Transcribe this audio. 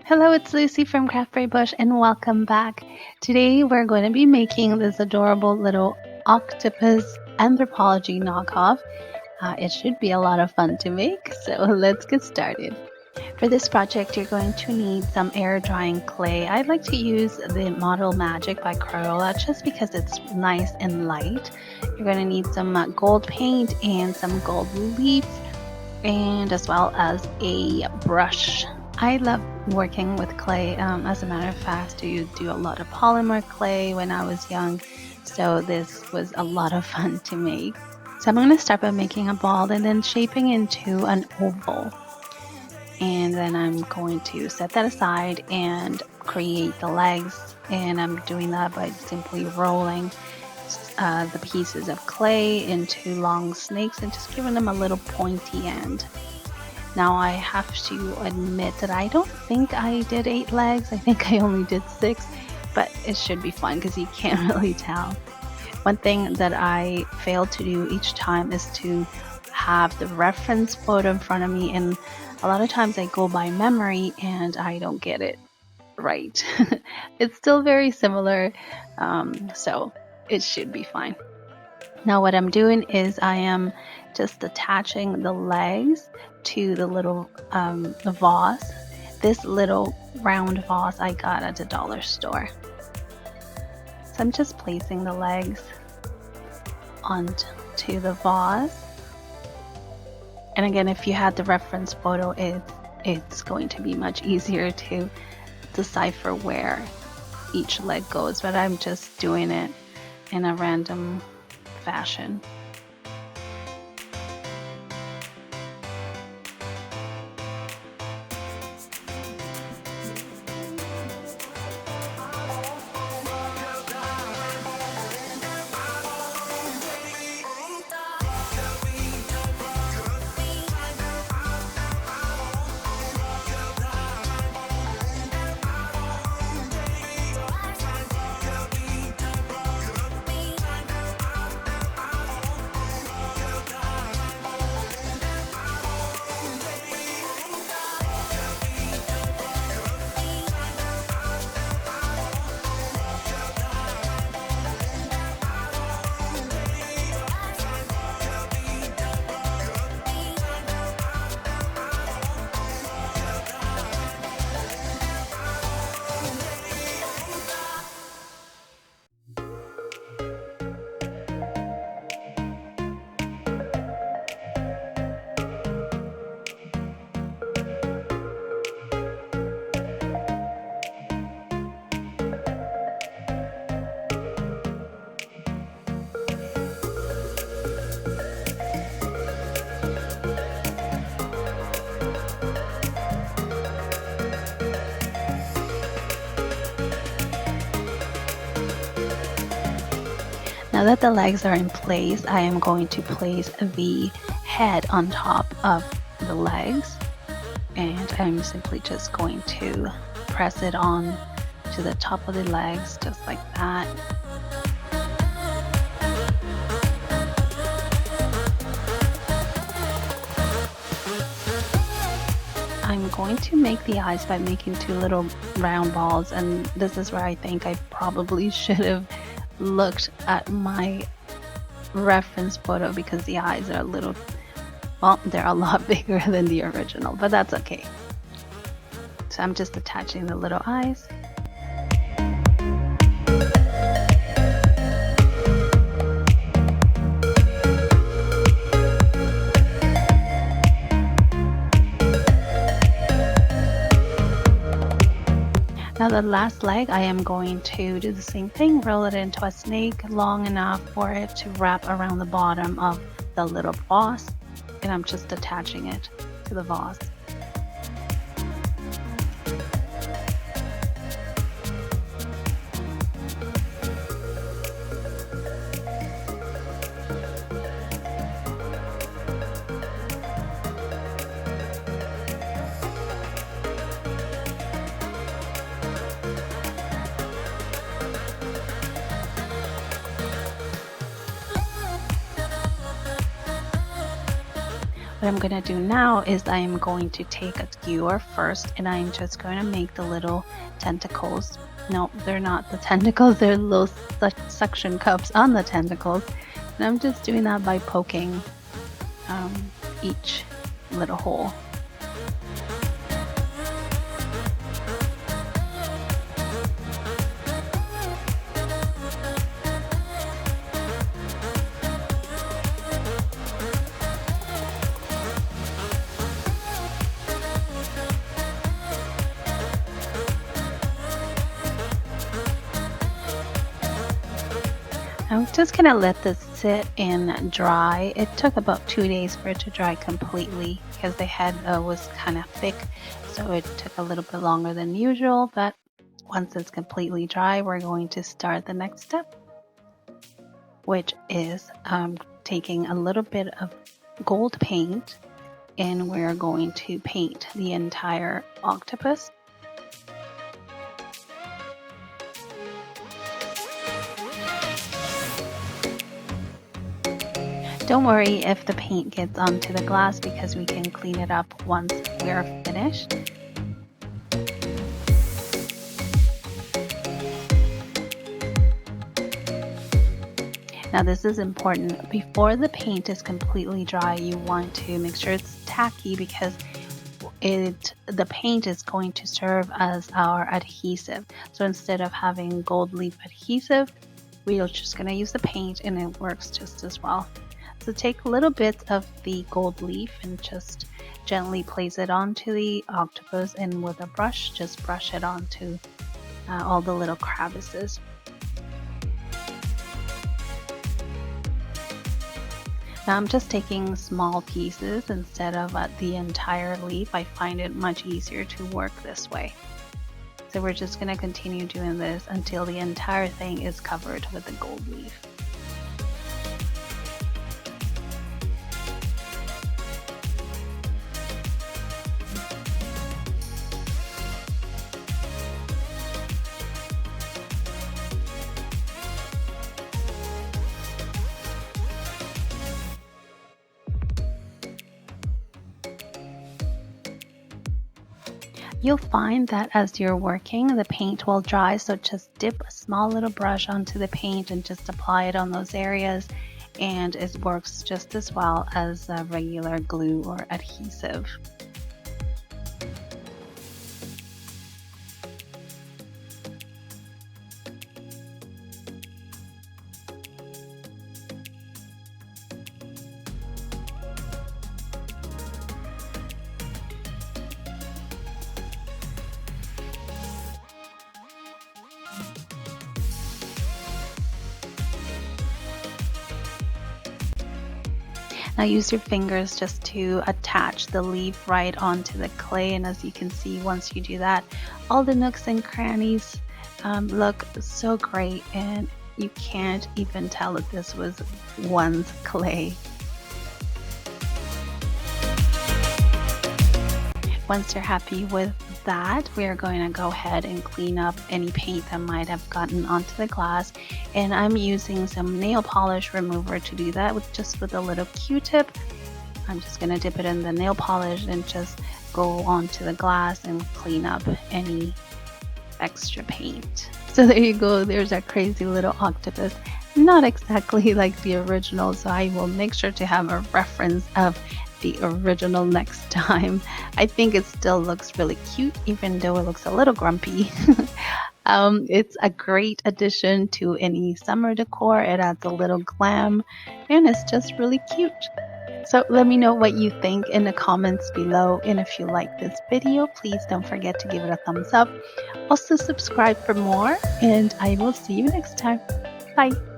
Hello, it's Lucy from Craftberry Bush and welcome back. Today we're going to be making this adorable little octopus anthropology knockoff. It should be a lot of fun to make, so let's get started. For this project, you're going to need some air drying clay. I like to use the Model Magic by Crayola just because it's nice and light. You're going to need some gold paint and some gold leaf, and as well as a brush. I love working with clay. As a matter of fact, I do a lot of polymer clay when I was young, so this was a lot of fun to make. So I'm going to start by making a ball and then shaping into an oval. And then I'm going to set that aside and create the legs, and I'm doing that by simply rolling the pieces of clay into long snakes and just giving them a little pointy end. Now I have to admit that I don't think I did 8 legs. I think I only did 6, but it should be fun because you can't really tell. One thing that I fail to do each time is to have the reference photo in front of me, and a lot of times I go by memory and I don't get it right. It's still very similar, so it should be fine. Now what I'm doing is I am just attaching the legs to the little vase. This little round vase I got at the dollar store. So I'm just placing the legs onto the vase. And again, if you had the reference photo, it's going to be much easier to decipher where each leg goes, but I'm just doing it in a random fashion. Now that the legs are in place, I am going to place the head on top of the legs, and I'm simply just going to press it on to the top of the legs just like that. I'm going to make the eyes by making 2 little round balls, and this is where I think I probably should have looked at my reference photo because the eyes are they're a lot bigger than the original, but that's okay. So I'm just attaching the little eyes. Now the last leg, I am going to do the same thing, roll it into a snake long enough for it to wrap around the bottom of the little vase, and I'm just attaching it to the vase. What I'm going to do now is I'm going to take a skewer first, and I'm just going to make the little tentacles. No, they're not the tentacles, they're little suction cups on the tentacles. And I'm just doing that by poking each little hole. I'm just gonna let this sit and dry. It took about 2 days for it to dry completely because the head was kind of thick, so it took a little bit longer than usual. But once it's completely dry, we're going to start the next step, which is taking a little bit of gold paint, and we're going to paint the entire octopus. Don't worry if the paint gets onto the glass because we can clean it up once we're finished. Now this is important. Before the paint is completely dry, you want to make sure it's tacky because the paint is going to serve as our adhesive. So instead of having gold leaf adhesive, we're just going to use the paint and it works just as well. So take little bits of the gold leaf and just gently place it onto the octopus, and with a brush, just brush it onto all the little crevices. Now I'm just taking small pieces instead of the entire leaf. I find it much easier to work this way. So we're just going to continue doing this until the entire thing is covered with the gold leaf. You'll find that as you're working, the paint will dry, so just dip a small little brush onto the paint and just apply it on those areas, and it works just as well as a regular glue or adhesive. Now use your fingers just to attach the leaf right onto the clay, and as you can see, once you do that, all the nooks and crannies look so great, and you can't even tell that this was once clay. Once you're happy with that, we are going to go ahead and clean up any paint that might have gotten onto the glass, and I'm using some nail polish remover to do that with a little Q-tip. I'm just going to dip it in the nail polish and just go onto the glass and clean up any extra paint. So there you go, there's our crazy little octopus. Not exactly like the original, so I will make sure to have a reference of the original next time. I think it still looks really cute, even though it looks a little grumpy. It's a great addition to any summer decor. It adds a little glam, and it's just really cute. So let me know what you think in the comments below, and if you like this video, please don't forget to give it a thumbs up. Also subscribe for more, and I will see you next time. Bye.